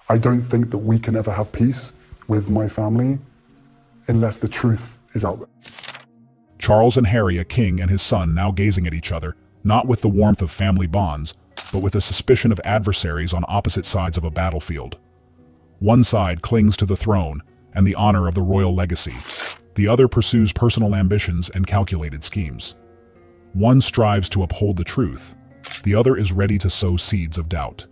I don't think that we can ever have peace with my family unless the truth is out there. Charles and Harry, a king and his son, now gazing at each other, not with the warmth of family bonds, but with a suspicion of adversaries on opposite sides of a battlefield. One side clings to the throne and the honor of the royal legacy. The other pursues personal ambitions and calculated schemes. One strives to uphold the truth. The other is ready to sow seeds of doubt.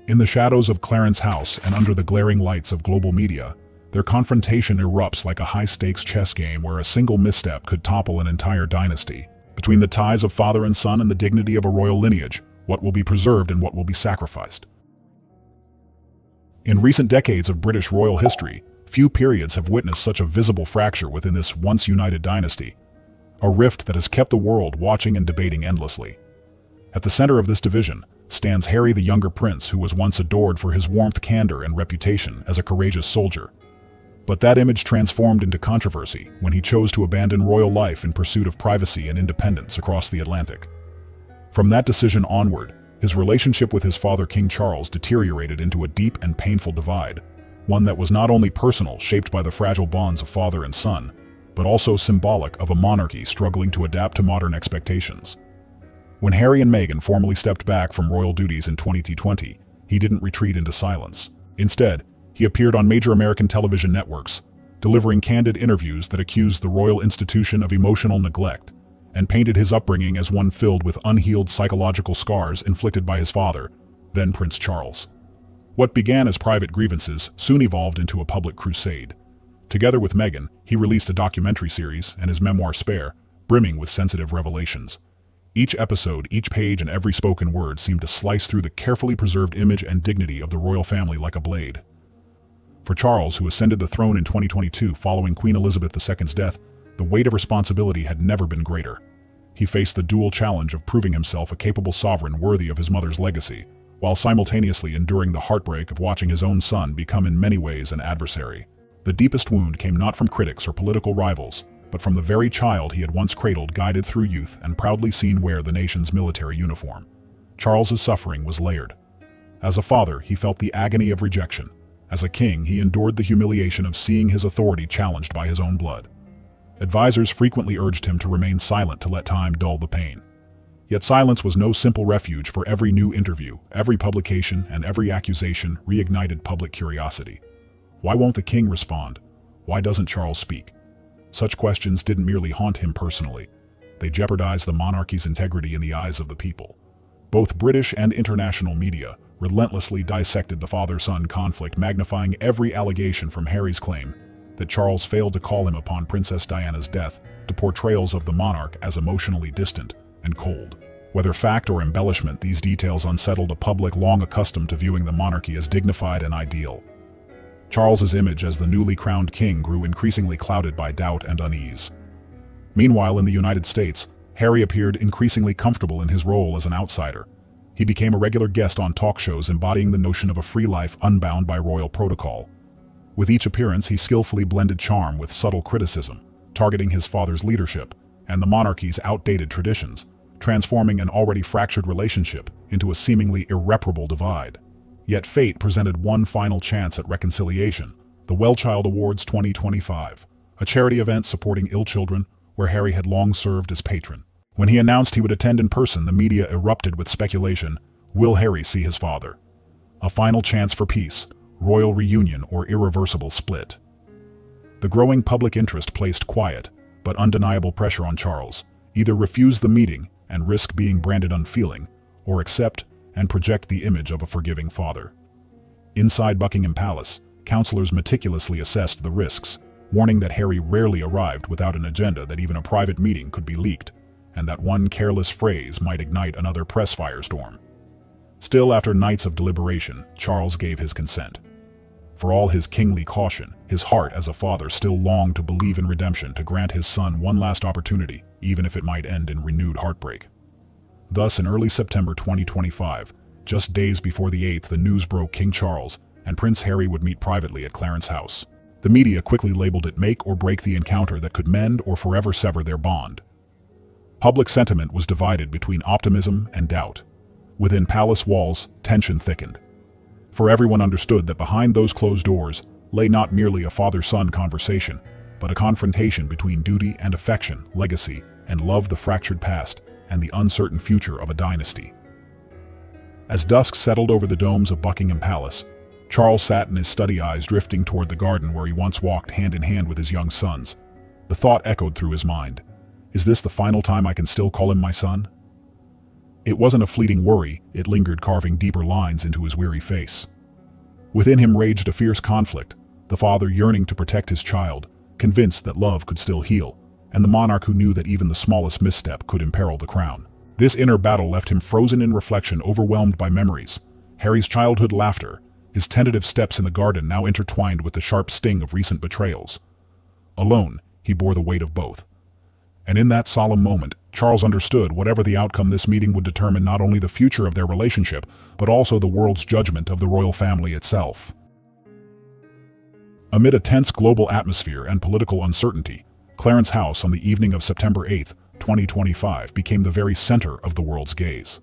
In the shadows of Clarence House and under the glaring lights of global media, their confrontation erupts like a high-stakes chess game where a single misstep could topple an entire dynasty. Between the ties of father and son and the dignity of a royal lineage, what will be preserved and what will be sacrificed? In recent decades of British royal history, few periods have witnessed such a visible fracture within this once united dynasty, a rift that has kept the world watching and debating endlessly. At the center of this division stands Harry, the younger prince, who was once adored for his warmth, candor, and reputation as a courageous soldier. But that image transformed into controversy when he chose to abandon royal life in pursuit of privacy and independence across the Atlantic. From that decision onward, his relationship with his father, King Charles, deteriorated into a deep and painful divide, one that was not only personal, shaped by the fragile bonds of father and son, but also symbolic of a monarchy struggling to adapt to modern expectations. When Harry and Meghan formally stepped back from royal duties in 2020, he didn't retreat into silence. Instead, he appeared on major American television networks, delivering candid interviews that accused the royal institution of emotional neglect and painted his upbringing as one filled with unhealed psychological scars inflicted by his father, then Prince Charles. What began as private grievances soon evolved into a public crusade. Together with Meghan, he released a documentary series and his memoir Spare, brimming with sensitive revelations. Each episode, each page, and every spoken word seemed to slice through the carefully preserved image and dignity of the royal family like a blade. For Charles, who ascended the throne in 2022 following Queen Elizabeth II's death, the weight of responsibility had never been greater. He faced the dual challenge of proving himself a capable sovereign worthy of his mother's legacy, while simultaneously enduring the heartbreak of watching his own son become in many ways an adversary. The deepest wound came not from critics or political rivals, but from the very child he had once cradled, guided through youth, and proudly seen wear the nation's military uniform. Charles's suffering was layered. As a father, he felt the agony of rejection. As a king, he endured the humiliation of seeing his authority challenged by his own blood. Advisors frequently urged him to remain silent to let time dull the pain. Yet silence was no simple refuge, for every new interview, every publication, and every accusation reignited public curiosity. Why won't the king respond? Why doesn't Charles speak? Such questions didn't merely haunt him personally. They jeopardized the monarchy's integrity in the eyes of the people. Both British and international media relentlessly dissected the father-son conflict, magnifying every allegation from Harry's claim that Charles failed to call him upon Princess Diana's death to portrayals of the monarch as emotionally distant and cold. Whether fact or embellishment, these details unsettled a public long accustomed to viewing the monarchy as dignified and ideal. Charles's image as the newly crowned king grew increasingly clouded by doubt and unease. Meanwhile, in the United States, Harry appeared increasingly comfortable in his role as an outsider. He became a regular guest on talk shows, embodying the notion of a free life unbound by royal protocol. With each appearance, he skillfully blended charm with subtle criticism, targeting his father's leadership and the monarchy's outdated traditions, transforming an already fractured relationship into a seemingly irreparable divide. Yet fate presented one final chance at reconciliation: the Wellchild Awards 2025, a charity event supporting ill children where Harry had long served as patron. When he announced he would attend in person, the media erupted with speculation: will Harry see his father? A final chance for peace, royal reunion, or irreversible split? The growing public interest placed quiet but undeniable pressure on Charles: either refuse the meeting and risk being branded unfeeling, or accept and project the image of a forgiving father. Inside Buckingham Palace, counselors meticulously assessed the risks, warning that Harry rarely arrived without an agenda, that even a private meeting could be leaked, and that one careless phrase might ignite another press firestorm. Still, after nights of deliberation, Charles gave his consent. For all his kingly caution, his heart as a father still longed to believe in redemption, to grant his son one last opportunity, even if it might end in renewed heartbreak. Thus, in early September 2025, just days before the 8th, the news broke: King Charles and Prince Harry would meet privately at Clarence House. The media quickly labeled it make or break the encounter that could mend or forever sever their bond. Public sentiment was divided between optimism and doubt. Within palace walls, tension thickened. For everyone understood that behind those closed doors lay not merely a father-son conversation, but a confrontation between duty and affection, legacy and love, the fractured past, and the uncertain future of a dynasty. As dusk settled over the domes of Buckingham Palace, Charles sat in his study, eyes drifting toward the garden where he once walked hand in hand with his young sons. The thought echoed through his mind: is this the final time I can still call him my son? It wasn't a fleeting worry, it lingered, carving deeper lines into his weary face. Within him raged a fierce conflict, the father yearning to protect his child, convinced that love could still heal, and the monarch who knew that even the smallest misstep could imperil the crown. This inner battle left him frozen in reflection, overwhelmed by memories. Harry's childhood laughter, his tentative steps in the garden, now intertwined with the sharp sting of recent betrayals. Alone, he bore the weight of both. And in that solemn moment, Charles understood whatever the outcome, this meeting would determine not only the future of their relationship, but also the world's judgment of the royal family itself. Amid a tense global atmosphere and political uncertainty, Clarence House on the evening of September 8, 2025 became the very center of the world's gaze.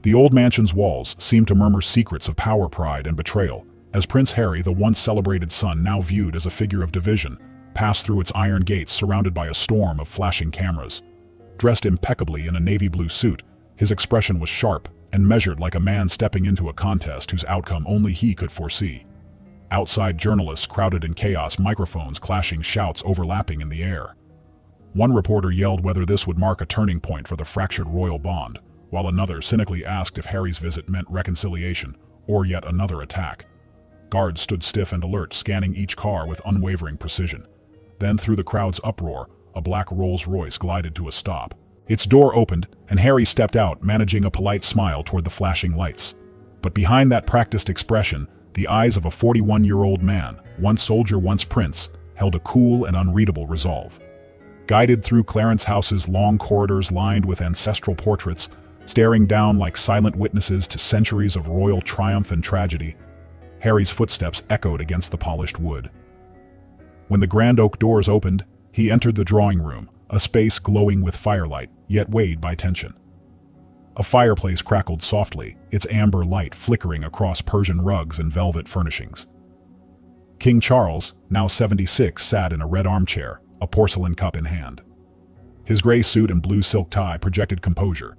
The old mansion's walls seemed to murmur secrets of power, pride, and betrayal, as Prince Harry, the once celebrated son now viewed as a figure of division, passed through its iron gates surrounded by a storm of flashing cameras. Dressed impeccably in a navy blue suit, his expression was sharp and measured, like a man stepping into a contest whose outcome only he could foresee. Outside, journalists crowded in chaos, microphones clashing, shouts overlapping in the air. One reporter yelled whether this would mark a turning point for the fractured royal bond, while another cynically asked if Harry's visit meant reconciliation or yet another attack. Guards stood stiff and alert, scanning each car with unwavering precision. Then, through the crowd's uproar, a black Rolls-Royce glided to a stop. Its door opened, and Harry stepped out, managing a polite smile toward the flashing lights. But behind that practiced expression, the eyes of a 41-year-old man, once soldier, once prince, held a cool and unreadable resolve. Guided through Clarence House's long corridors lined with ancestral portraits, staring down like silent witnesses to centuries of royal triumph and tragedy, Harry's footsteps echoed against the polished wood. When the grand oak doors opened, he entered the drawing room, a space glowing with firelight, yet weighed by tension. A fireplace crackled softly, its amber light flickering across Persian rugs and velvet furnishings. King Charles, now 76, sat in a red armchair, a porcelain cup in hand. His gray suit and blue silk tie projected composure,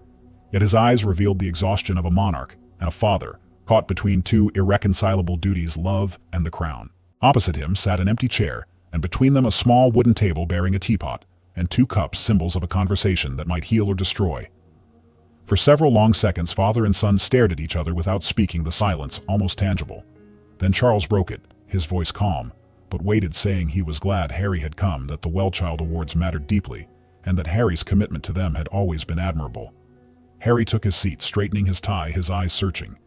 yet his eyes revealed the exhaustion of a monarch and a father, caught between two irreconcilable duties, love and the crown. Opposite him sat an empty chair, and between them a small wooden table bearing a teapot, and two cups, symbols of a conversation that might heal or destroy. For several long seconds, father and son stared at each other without speaking, the silence almost tangible. Then Charles broke it, his voice calm, but weighted, saying he was glad Harry had come, that the Wellchild Awards mattered deeply, and that Harry's commitment to them had always been admirable. Harry took his seat, straightening his tie, his eyes searching.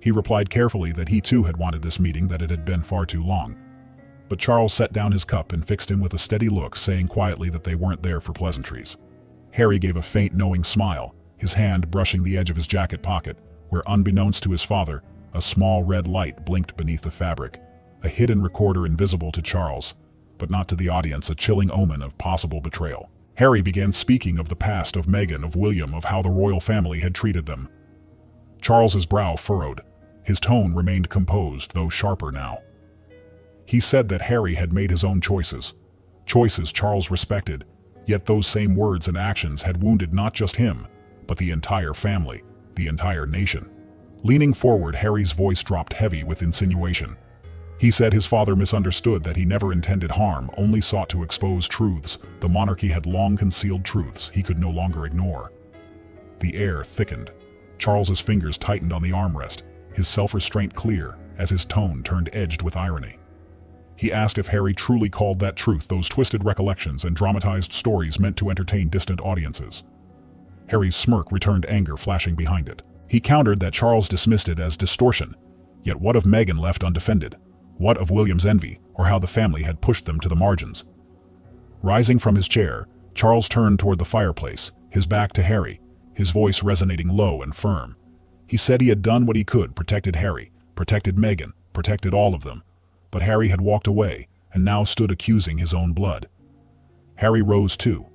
He replied carefully that he too had wanted this meeting, that it had been far too long. But Charles set down his cup and fixed him with a steady look, saying quietly that they weren't there for pleasantries. Harry gave a faint, knowing smile, his hand brushing the edge of his jacket pocket, where, unbeknownst to his father, a small red light blinked beneath the fabric, a hidden recorder invisible to Charles, but not to the audience, a chilling omen of possible betrayal. Harry began speaking of the past, of Meghan, of William, of how the royal family had treated them. Charles's brow furrowed. His tone remained composed, though sharper now. He said that Harry had made his own choices Charles respected, yet those same words and actions had wounded not just him, but the entire family, the entire nation. Leaning forward, Harry's voice dropped heavy with insinuation. He said his father misunderstood, that he never intended harm, only sought to expose truths. The monarchy had long concealed truths he could no longer ignore. The air thickened. Charles's fingers tightened on the armrest, his self-restraint clear as his tone turned edged with irony. He asked if Harry truly called that truth those twisted recollections and dramatized stories meant to entertain distant audiences. Harry's smirk returned, anger flashing behind it. He countered that Charles dismissed it as distortion. Yet what of Meghan left undefended? What of William's envy, or how the family had pushed them to the margins? Rising from his chair, Charles turned toward the fireplace, his back to Harry, his voice resonating low and firm. He said he had done what he could, protected Harry, protected Meghan, protected all of them. But Harry had walked away, and now stood accusing his own blood. Harry rose too,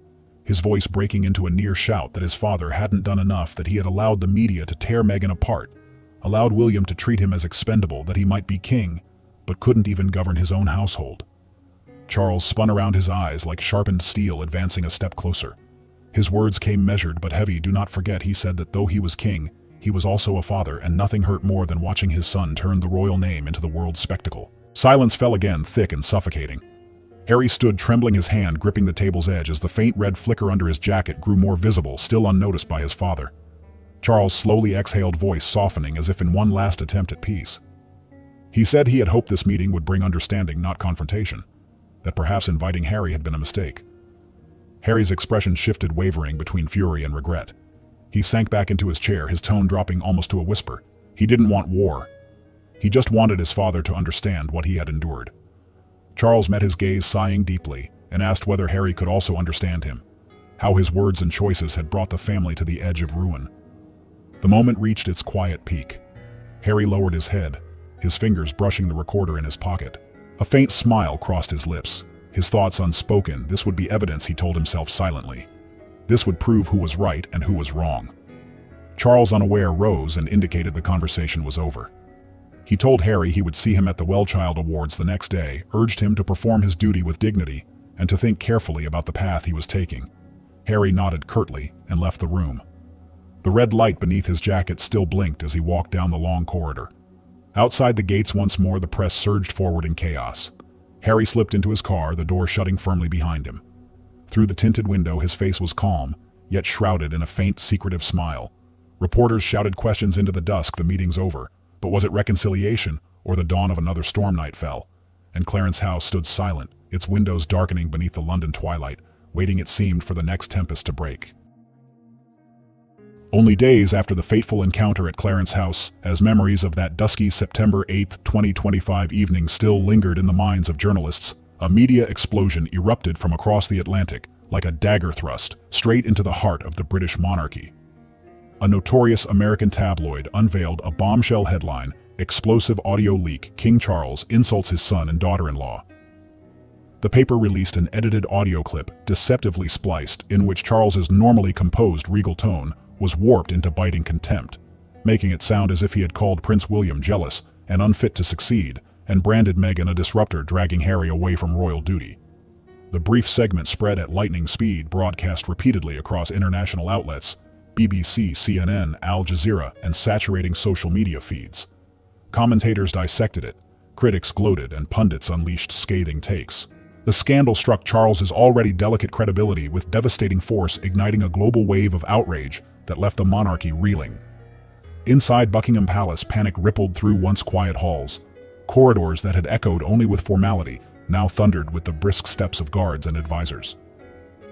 his voice breaking into a near shout that his father hadn't done enough, that he had allowed the media to tear Meghan apart, allowed William to treat him as expendable that he might be king, but couldn't even govern his own household. Charles spun around his eyes like sharpened steel, advancing a step closer. His words came measured but heavy. Do not forget, he said, that though he was king, he was also a father, and nothing hurt more than watching his son turn the royal name into the world's spectacle. Silence fell again, thick and suffocating. Harry stood trembling, his hand gripping the table's edge as the faint red flicker under his jacket grew more visible, still unnoticed by his father. Charles' slowly exhaled voice softening as if in one last attempt at peace. He said he had hoped this meeting would bring understanding, not confrontation, that perhaps inviting Harry had been a mistake. Harry's expression shifted, wavering between fury and regret. He sank back into his chair, his tone dropping almost to a whisper. He didn't want war. He just wanted his father to understand what he had endured. Charles met his gaze, sighing deeply, and asked whether Harry could also understand him, how his words and choices had brought the family to the edge of ruin. The moment reached its quiet peak. Harry lowered his head, his fingers brushing the recorder in his pocket. A faint smile crossed his lips, his thoughts unspoken. This would be evidence, he told himself silently. This would prove who was right and who was wrong. Charles, unaware, rose and indicated the conversation was over. He told Harry he would see him at the Wellchild Awards the next day, urged him to perform his duty with dignity, and to think carefully about the path he was taking. Harry nodded curtly and left the room. The red light beneath his jacket still blinked as he walked down the long corridor. Outside the gates once more, the press surged forward in chaos. Harry slipped into his car, the door shutting firmly behind him. Through the tinted window, his face was calm, yet shrouded in a faint, secretive smile. Reporters shouted questions into the dusk. The meeting's over. But was it reconciliation, or the dawn of another storm? Night fell, and Clarence House stood silent, its windows darkening beneath the London twilight, waiting, it seemed, for the next tempest to break. Only days after the fateful encounter at Clarence House, as memories of that dusky September 8, 2025 evening still lingered in the minds of journalists, a media explosion erupted from across the Atlantic, like a dagger thrust straight into the heart of the British monarchy. A notorious American tabloid unveiled a bombshell headline: "Explosive audio leak, King Charles insults his son and daughter-in-law." The paper released an edited audio clip, deceptively spliced, in which Charles's normally composed, regal tone was warped into biting contempt, making it sound as if he had called Prince William jealous and unfit to succeed, and branded Meghan a disruptor dragging Harry away from royal duty. The brief segment spread at lightning speed, broadcast repeatedly across international outlets, BBC, CNN, Al Jazeera, and saturating social media feeds. Commentators dissected it, critics gloated, and pundits unleashed scathing takes. The scandal struck Charles's already delicate credibility with devastating force, igniting a global wave of outrage that left the monarchy reeling. Inside Buckingham Palace, panic rippled through once quiet halls. Corridors that had echoed only with formality now thundered with the brisk steps of guards and advisors.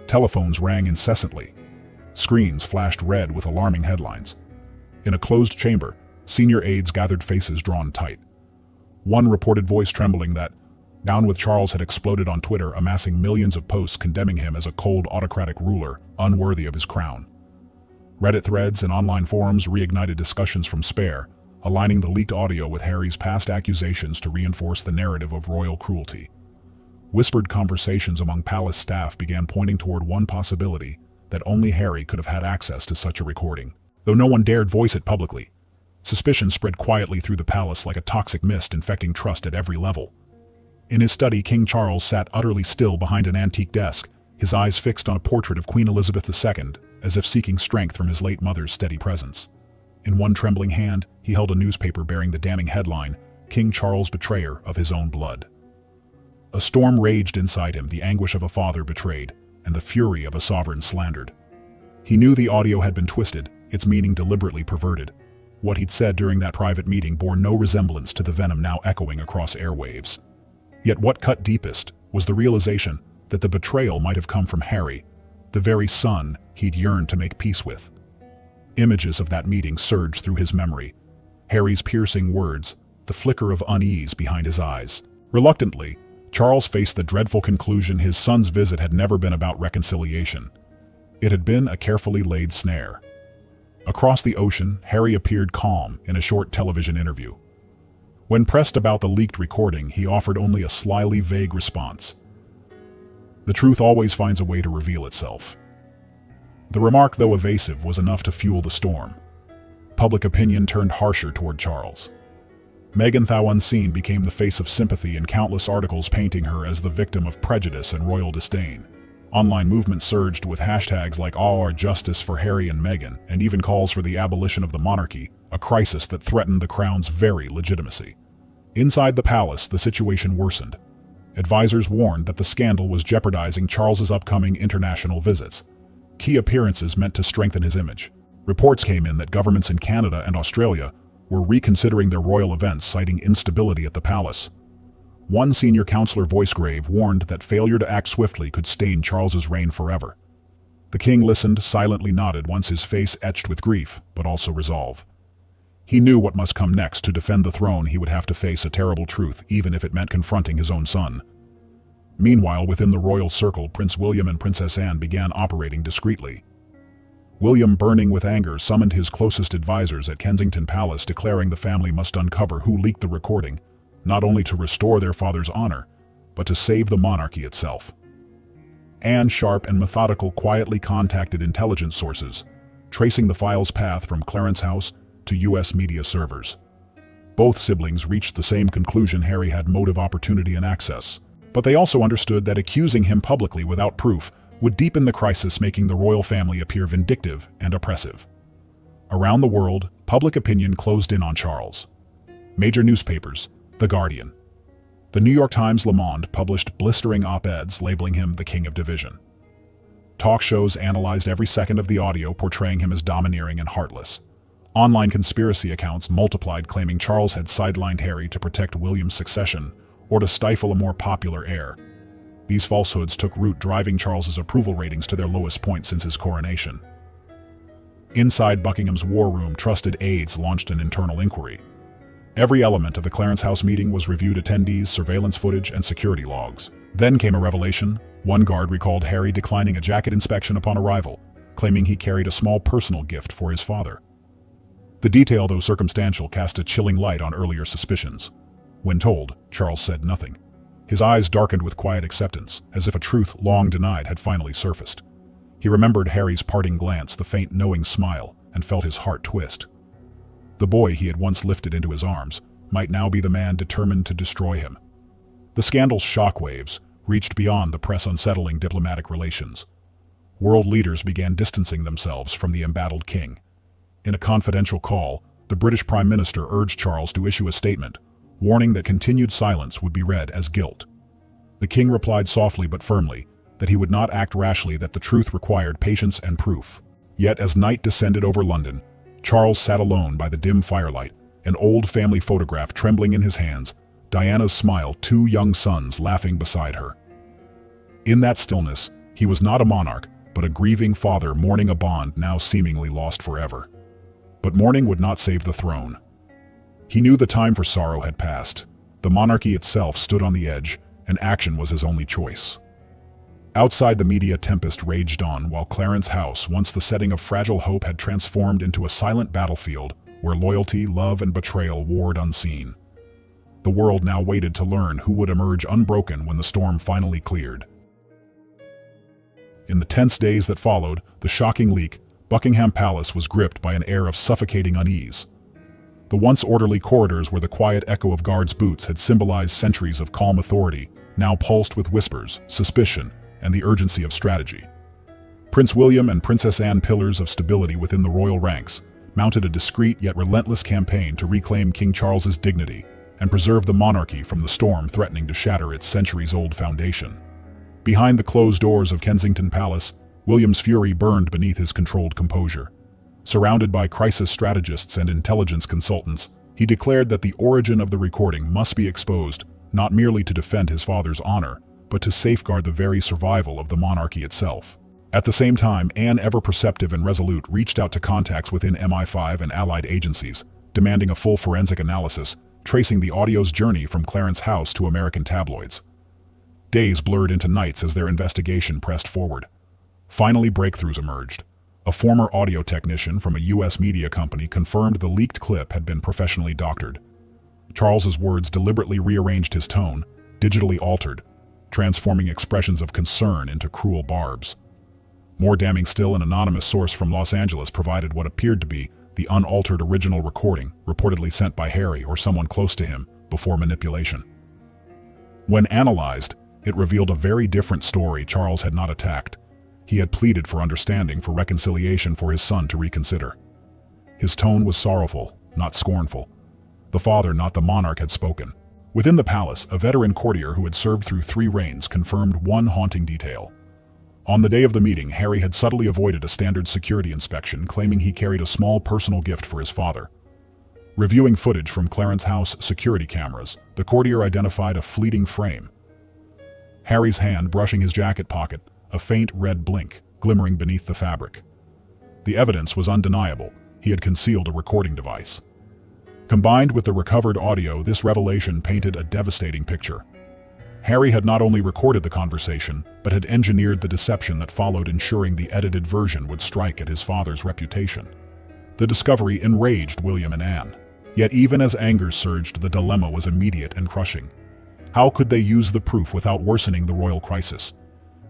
Telephones rang incessantly. Screens flashed red with alarming headlines. In a closed chamber, senior aides gathered, faces drawn tight. One reported voice trembling that "Down with Charles" had exploded on Twitter, amassing millions of posts condemning him as a cold, autocratic ruler, unworthy of his crown. Reddit threads and online forums reignited discussions from Spare, aligning the leaked audio with Harry's past accusations to reinforce the narrative of royal cruelty. Whispered conversations among palace staff began pointing toward one possibility: that only Harry could have had access to such a recording, though no one dared voice it publicly. Suspicion spread quietly through the palace like a toxic mist, infecting trust at every level. In his study, King Charles sat utterly still behind an antique desk, his eyes fixed on a portrait of Queen Elizabeth II, as if seeking strength from his late mother's steady presence. In one trembling hand, he held a newspaper bearing the damning headline, "King Charles, betrayer of his own blood." A storm raged inside him, the anguish of a father betrayed, and the fury of a sovereign slandered. He knew the audio had been twisted, its meaning deliberately perverted. What he'd said during that private meeting bore no resemblance to the venom now echoing across airwaves. Yet what cut deepest was the realization that the betrayal might have come from Harry, the very son he'd yearned to make peace with. Images of that meeting surged through his memory. Harry's piercing words, the flicker of unease behind his eyes. Reluctantly, Charles faced the dreadful conclusion: his son's visit had never been about reconciliation. It had been a carefully laid snare. Across the ocean, Harry appeared calm in a short television interview. When pressed about the leaked recording, he offered only a slyly vague response. The truth always finds a way to reveal itself. The remark, though evasive, was enough to fuel the storm. public opinion turned harsher toward Charles. Meghan, though unseen, became the face of sympathy in countless articles painting her as the victim of prejudice and royal disdain. Online movements surged with hashtags like "All Our Justice for Harry and Meghan," and even calls for the abolition of the monarchy, a crisis that threatened the crown's very legitimacy. Inside the palace, the situation worsened. Advisors warned that the scandal was jeopardizing Charles's upcoming international visits, key appearances meant to strengthen his image. Reports came in that governments in Canada and Australia were reconsidering their royal events, citing instability at the palace. One senior counselor, Voice Grave, warned that failure to act swiftly could stain Charles's reign forever. The king listened, silently nodded, once his face etched with grief, but also resolve. He knew what must come next. To defend the throne, he would have to face a terrible truth, even if it meant confronting his own son. Meanwhile, within the royal circle, Prince William and Princess Anne began operating discreetly. William, burning with anger, summoned his closest advisors at Kensington Palace, declaring the family must uncover who leaked the recording, not only to restore their father's honor, but to save the monarchy itself. Anne, sharp and methodical, quietly contacted intelligence sources, tracing the file's path from Clarence House to U.S. media servers. Both siblings reached the same conclusion: Harry had motive, opportunity, and access. But they also understood that accusing him publicly without proof would deepen the crisis, making the royal family appear vindictive and oppressive. Around the world, public opinion closed in on Charles. Major newspapers, The Guardian, The New York Times, Le Monde, published blistering op-eds labeling him the king of division. Talk shows analyzed every second of the audio, portraying him as domineering and heartless. Online conspiracy accounts multiplied, claiming Charles had sidelined Harry to protect William's succession or to stifle a more popular heir. These falsehoods took root, driving Charles's approval ratings to their lowest point since his coronation. Inside Buckingham's war room, trusted aides launched an internal inquiry. Every element of the Clarence House meeting was reviewed: attendees, surveillance footage, and security logs. Then came a revelation. One guard recalled Harry declining a jacket inspection upon arrival, claiming he carried a small personal gift for his father. The detail, though circumstantial, cast a chilling light on earlier suspicions. When told, Charles said nothing. His eyes darkened with quiet acceptance, as if a truth long denied had finally surfaced. He remembered Harry's parting glance, the faint knowing smile, and felt his heart twist. The boy he had once lifted into his arms might now be the man determined to destroy him. The scandal's shockwaves reached beyond the press, unsettling diplomatic relations. World leaders began distancing themselves from the embattled king. In a confidential call, the British Prime Minister urged Charles to issue a statement, warning that continued silence would be read as guilt. The king replied softly but firmly that he would not act rashly, that the truth required patience and proof. Yet as night descended over London, Charles sat alone by the dim firelight, an old family photograph trembling in his hands, Diana's smile, two young sons laughing beside her. In that stillness, he was not a monarch, but a grieving father mourning a bond now seemingly lost forever. But mourning would not save the throne. He knew the time for sorrow had passed. The monarchy itself stood on the edge, and action was his only choice. Outside, the media tempest raged on, while Clarence House, once the setting of fragile hope, had transformed into a silent battlefield where loyalty, love, and betrayal warred unseen. The world now waited to learn who would emerge unbroken when the storm finally cleared. In the tense days that followed the shocking leak, Buckingham Palace was gripped by an air of suffocating unease. The once orderly corridors where the quiet echo of guards' boots had symbolized centuries of calm authority now pulsed with whispers, suspicion, and the urgency of strategy. Prince William and Princess Anne, pillars of stability within the royal ranks, mounted a discreet yet relentless campaign to reclaim King Charles's dignity and preserve the monarchy from the storm threatening to shatter its centuries-old foundation. Behind the closed doors of Kensington Palace, William's fury burned beneath his controlled composure. Surrounded by crisis strategists and intelligence consultants, he declared that the origin of the recording must be exposed, not merely to defend his father's honor, but to safeguard the very survival of the monarchy itself. At the same time, Anne, ever perceptive and resolute, reached out to contacts within MI5 and allied agencies, demanding a full forensic analysis, tracing the audio's journey from Clarence House to American tabloids. Days blurred into nights as their investigation pressed forward. Finally, breakthroughs emerged. A former audio technician from a U.S. media company confirmed the leaked clip had been professionally doctored. Charles's words deliberately rearranged his tone, digitally altered, transforming expressions of concern into cruel barbs. More damning still, an anonymous source from Los Angeles provided what appeared to be the unaltered original recording, reportedly sent by Harry or someone close to him before manipulation. When analyzed, it revealed a very different story. Charles had not attacked. He had pleaded for understanding, for reconciliation, for his son to reconsider. His tone was sorrowful, not scornful. The father, not the monarch, had spoken. Within the palace, a veteran courtier who had served through 3 reigns confirmed one haunting detail. On the day of the meeting, Harry had subtly avoided a standard security inspection, claiming he carried a small personal gift for his father. Reviewing footage from Clarence House security cameras, the courtier identified a fleeting frame. Harry's hand brushing his jacket pocket, a faint red blink glimmering beneath the fabric. The evidence was undeniable. He had concealed a recording device. Combined with the recovered audio, this revelation painted a devastating picture. Harry had not only recorded the conversation, but had engineered the deception that followed, ensuring the edited version would strike at his father's reputation. The discovery enraged William and Anne. Yet even as anger surged, the dilemma was immediate and crushing. How could they use the proof without worsening the royal crisis?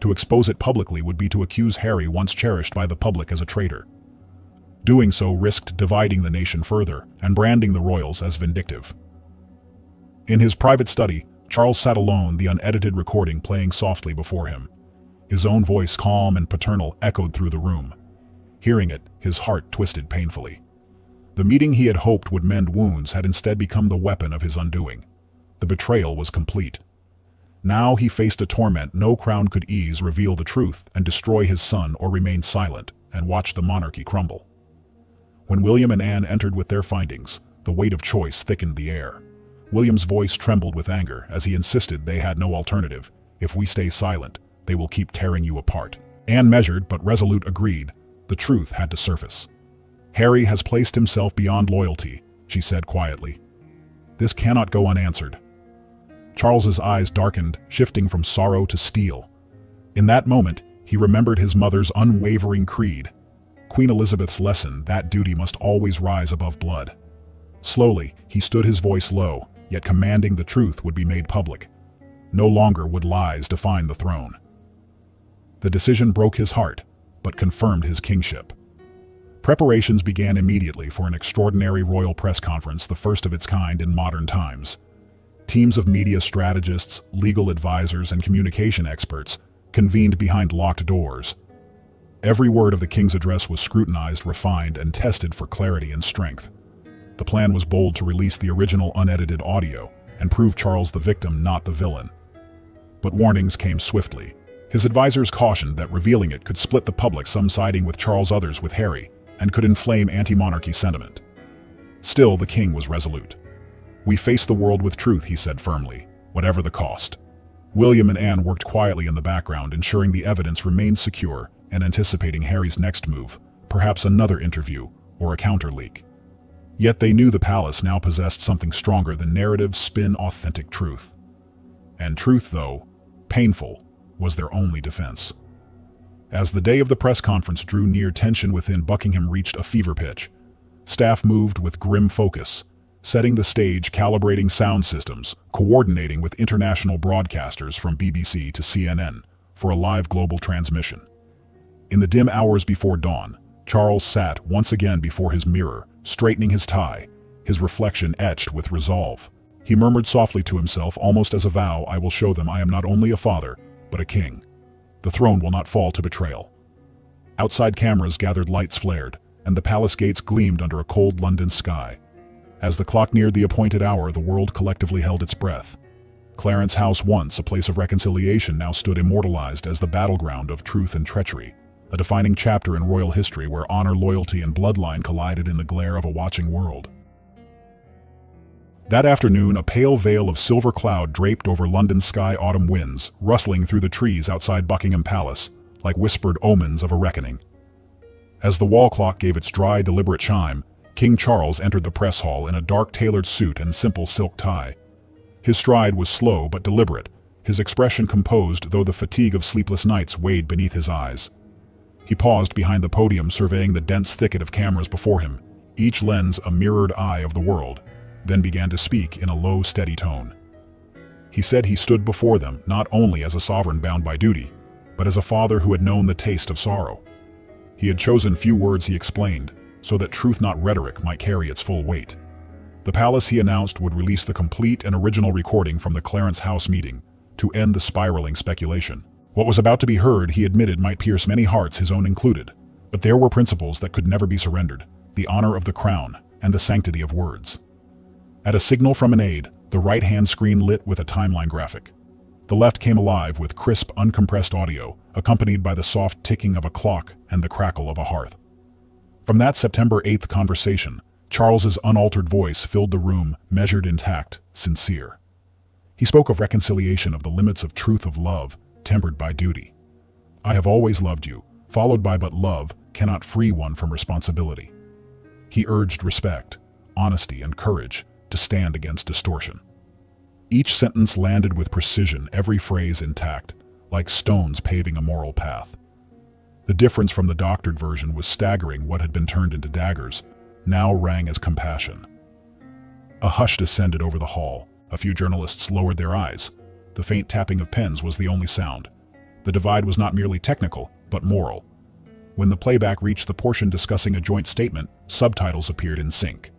To expose it publicly would be to accuse Harry, once cherished by the public, as a traitor. Doing so risked dividing the nation further and branding the royals as vindictive. In his private study, Charles sat alone, the unedited recording playing softly before him. His own voice, calm and paternal, echoed through the room. Hearing it, his heart twisted painfully. The meeting he had hoped would mend wounds had instead become the weapon of his undoing. The betrayal was complete. Now he faced a torment no crown could ease: reveal the truth and destroy his son, or remain silent and watch the monarchy crumble. When William and Anne entered with their findings, the weight of choice thickened the air. William's voice trembled with anger as he insisted they had no alternative. If we stay silent, they will keep tearing you apart. Anne, measured but resolute, agreed. The truth had to surface. Harry has placed himself beyond loyalty, she said quietly. This cannot go unanswered. Charles's eyes darkened, shifting from sorrow to steel. In that moment, he remembered his mother's unwavering creed. Queen Elizabeth's lesson, that duty must always rise above blood. Slowly, he stood, his voice low, yet commanding. The truth would be made public. No longer would lies define the throne. The decision broke his heart, but confirmed his kingship. Preparations began immediately for an extraordinary royal press conference, the first of its kind in modern times. Teams of media strategists, legal advisors, and communication experts convened behind locked doors. Every word of the king's address was scrutinized, refined, and tested for clarity and strength. The plan was bold: to release the original unedited audio and prove Charles the victim, not the villain. But warnings came swiftly. His advisors cautioned that revealing it could split the public, some siding with Charles, others with Harry, and could inflame anti-monarchy sentiment. Still, the king was resolute. We face the world with truth, he said firmly, whatever the cost. William and Anne worked quietly in the background, ensuring the evidence remained secure and anticipating Harry's next move, perhaps another interview or a counter-leak. Yet they knew the palace now possessed something stronger than narrative spin: authentic truth. And truth, though painful, was their only defense. As the day of the press conference drew near, tension within Buckingham reached a fever pitch. Staff moved with grim focus, setting the stage, calibrating sound systems, coordinating with international broadcasters from BBC to CNN for a live global transmission. In the dim hours before dawn, Charles sat once again before his mirror, straightening his tie, his reflection etched with resolve. He murmured softly to himself, almost as a vow, I will show them I am not only a father, but a king. The throne will not fall to betrayal. Outside, cameras gathered, lights flared, and the palace gates gleamed under a cold London sky. As the clock neared the appointed hour, the world collectively held its breath. Clarence House, once a place of reconciliation, now stood immortalized as the battleground of truth and treachery, a defining chapter in royal history where honor, loyalty, and bloodline collided in the glare of a watching world. That afternoon, a pale veil of silver cloud draped over London's sky, autumn winds rustling through the trees outside Buckingham Palace, like whispered omens of a reckoning. As the wall clock gave its dry, deliberate chime, King Charles entered the press hall in a dark tailored suit and simple silk tie. His stride was slow but deliberate, his expression composed, though the fatigue of sleepless nights weighed beneath his eyes. He paused behind the podium, surveying the dense thicket of cameras before him, each lens a mirrored eye of the world, then began to speak in a low, steady tone. He said he stood before them not only as a sovereign bound by duty, but as a father who had known the taste of sorrow. He had chosen few words, he explained, so that truth not rhetoric might carry its full weight. The palace, he announced, would release the complete and original recording from the Clarence House meeting to end the spiraling speculation. What was about to be heard, he admitted, might pierce many hearts, his own included. But there were principles that could never be surrendered: the honor of the crown and the sanctity of words. At a signal from an aide, the right-hand screen lit with a timeline graphic. The left came alive with crisp, uncompressed audio, accompanied by the soft ticking of a clock and the crackle of a hearth. From that September 8th conversation, Charles's unaltered voice filled the room, measured, intact, sincere. He spoke of reconciliation, of the limits of truth, of love, tempered by duty. "I have always loved you," followed by "but love cannot free one from responsibility." He urged respect, honesty, and courage to stand against distortion. Each sentence landed with precision, every phrase intact, like stones paving a moral path. The difference from the doctored version was staggering. What had been turned into daggers now rang as compassion. A hush descended over the hall. A few journalists lowered their eyes. The faint tapping of pens was the only sound. The divide was not merely technical, but moral. When the playback reached the portion discussing a joint statement, subtitles appeared in sync.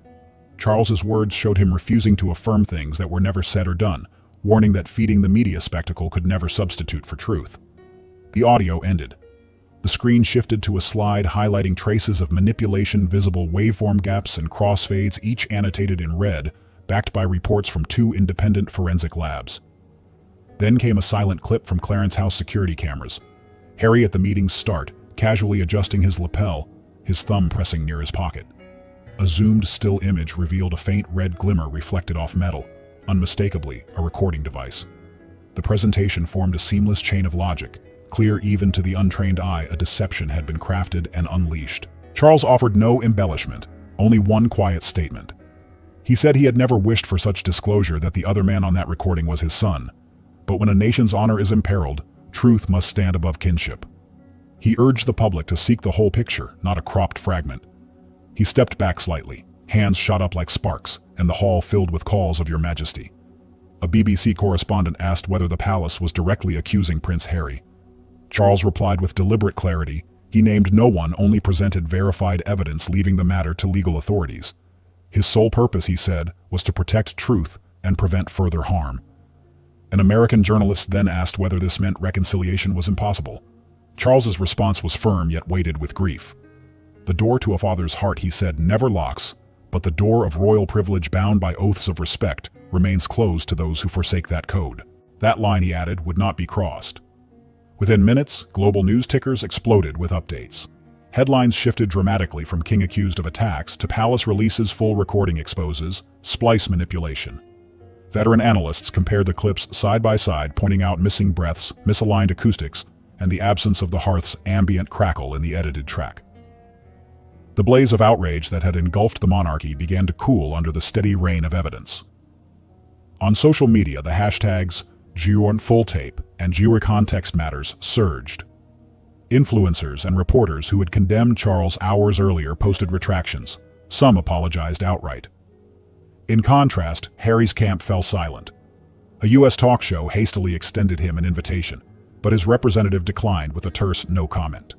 Charles's words showed him refusing to affirm things that were never said or done, warning that feeding the media spectacle could never substitute for truth. The audio ended. The screen shifted to a slide highlighting traces of manipulation, visible waveform gaps and crossfades, each annotated in red, backed by reports from 2 independent forensic labs. Then came a silent clip from Clarence House security cameras. Harry at the meeting's start, casually adjusting his lapel, his thumb pressing near his pocket. A zoomed still image revealed a faint red glimmer reflected off metal, unmistakably a recording device. The presentation formed a seamless chain of logic, clear even to the untrained eye. A deception had been crafted and unleashed. Charles offered no embellishment, only one quiet statement. He said he had never wished for such disclosure, that the other man on that recording was his son. But when a nation's honor is imperiled, truth must stand above kinship. He urged the public to seek the whole picture, not a cropped fragment. He stepped back slightly. Hands shot up like sparks, and the hall filled with calls of "Your Majesty." A BBC correspondent asked whether the palace was directly accusing Prince Harry. Charles replied with deliberate clarity. He named no one, only presented verified evidence, leaving the matter to legal authorities. His sole purpose, he said, was to protect truth and prevent further harm. An American journalist then asked whether this meant reconciliation was impossible. Charles's response was firm, yet weighted with grief. "The door to a father's heart," he said, "never locks, but the door of royal privilege, bound by oaths of respect, remains closed to those who forsake that code." That line, he added, would not be crossed. Within minutes, global news tickers exploded with updates. Headlines shifted dramatically from "King accused of attacks" to "Palace releases full recording exposes splice manipulation." Veteran analysts compared the clips side by side, pointing out missing breaths, misaligned acoustics, and the absence of the hearth's ambient crackle in the edited track. The blaze of outrage that had engulfed the monarchy began to cool under the steady rain of evidence. On social media, the hashtags #JewerenFullTape and #JewerenContextMatters surged. Influencers and reporters who had condemned Charles hours earlier posted retractions. Some apologized outright. In contrast, Harry's camp fell silent. A U.S. talk show hastily extended him an invitation, but his representative declined with a terse no comment.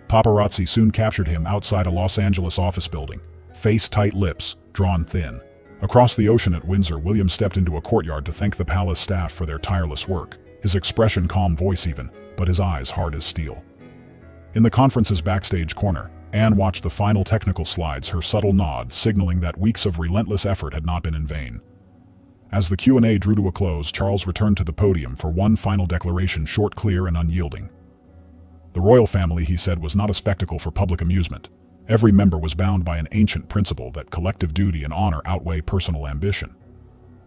Paparazzi soon captured him outside a Los Angeles office building, face-tight lips drawn thin. Across the ocean at Windsor, William stepped into a courtyard to thank the palace staff for their tireless work, his expression calm, voice even, but his eyes hard as steel. In the conference's backstage corner, Anne watched the final technical slides, her subtle nod signaling that weeks of relentless effort had not been in vain. As the Q&A drew to a close, Charles returned to the podium for one final declaration, short, clear, and unyielding. The royal family, he said, was not a spectacle for public amusement. Every member was bound by an ancient principle that collective duty and honor outweigh personal ambition.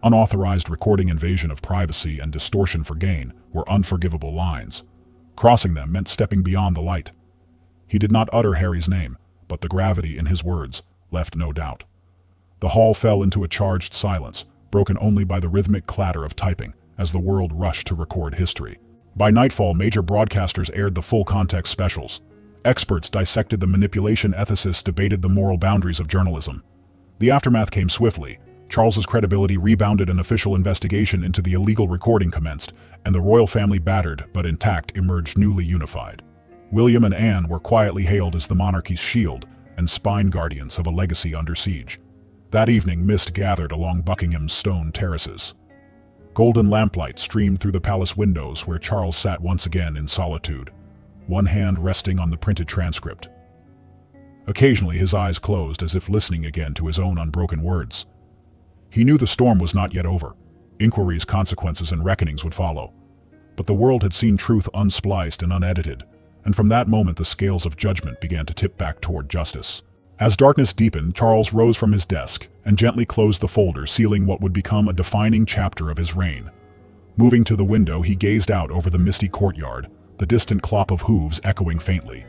Unauthorized recording, invasion of privacy, and distortion for gain were unforgivable lines. Crossing them meant stepping beyond the light. He did not utter Harry's name, but the gravity in his words left no doubt. The hall fell into a charged silence, broken only by the rhythmic clatter of typing as the world rushed to record history. By nightfall, major broadcasters aired the full context specials. Experts dissected the manipulation, ethicists debated the moral boundaries of journalism. The aftermath came swiftly. Charles's credibility rebounded, an official investigation into the illegal recording commenced, and the royal family, battered but intact, emerged newly unified. William and Anne were quietly hailed as the monarchy's shield, and spine guardians of a legacy under siege. That evening, mist gathered along Buckingham's stone terraces. Golden lamplight streamed through the palace windows where Charles sat once again in solitude, one hand resting on the printed transcript. Occasionally his eyes closed as if listening again to his own unbroken words. He knew the storm was not yet over. Inquiries, consequences, and reckonings would follow. But the world had seen truth unspliced and unedited, and from that moment the scales of judgment began to tip back toward justice. As darkness deepened, Charles rose from his desk and gently closed the folder, sealing what would become a defining chapter of his reign. Moving to the window, he gazed out over the misty courtyard, the distant clop of hooves echoing faintly.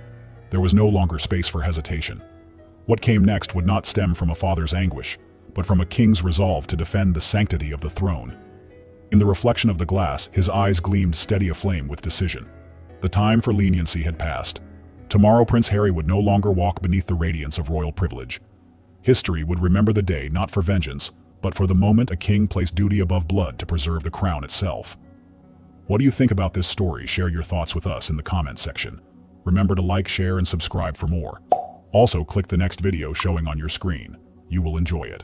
There was no longer space for hesitation. What came next would not stem from a father's anguish, but from a king's resolve to defend the sanctity of the throne. In the reflection of the glass, his eyes gleamed steady aflame with decision. The time for leniency had passed. Tomorrow Prince Harry would no longer walk beneath the radiance of royal privilege. History would remember the day not for vengeance, but for the moment a king placed duty above blood to preserve the crown itself. What do you think about this story? Share your thoughts with us in the comments section. Remember to like, share, and subscribe for more. Also, click the next video showing on your screen. You will enjoy it.